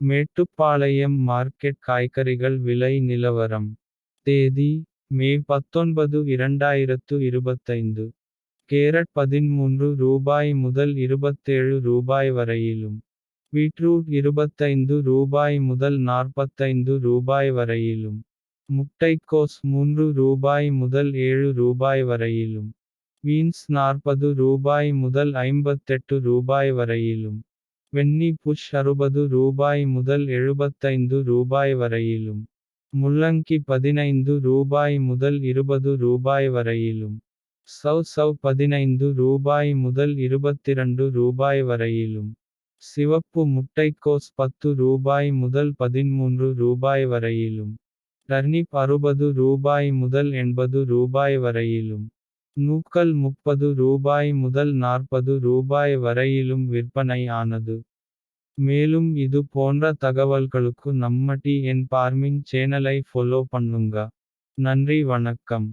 Mettupalayam market காய்கறிகள் விலை நிலவரம். தேதி மே 19 2025. கேரட் ரூபாய் 13 முதல் ரூபாய் 27 வரையிலும். பீட்ரூட் ரூபாய் 25 முதல் ரூபாய் 45 வரையிலும். முட்டைக்கோஸ் ரூபாய் 3 முதல் ரூபாய் 7 வரையிலும். பீன்ஸ் ரூபாய் 40 முதல் ரூபாய் 58 வரையிலும். வெண்ணி புஷ் ரூபாய் 60 முதல் ரூபாய் 75 வரையிலும். முள்ளங்கி ரூபாய் 15 முதல் ரூபாய் 20 வரையிலும். சவ் ரூபாய் 15 முதல் ரூபாய் 22 வரையிலும். சிவப்பு முட்டைக்கோஸ் ரூபாய் 10 முதல் ரூபாய் 13 வரையிலும். டர்னிப் ரூபாய் 60 முதல் ரூபாய் 80 வரையிலும். நூக்கல் ரூபாய் 30 முதல் ரூபாய் 40 வரையிலும் விற்பனை ஆனது. மேலும் இது போன்ற தகவல்களுக்கு நம்ம டிஎன் ஃபார்மிங் சேனலை ஃபாலோ பண்ணுங்க. நன்றி வணக்கம்.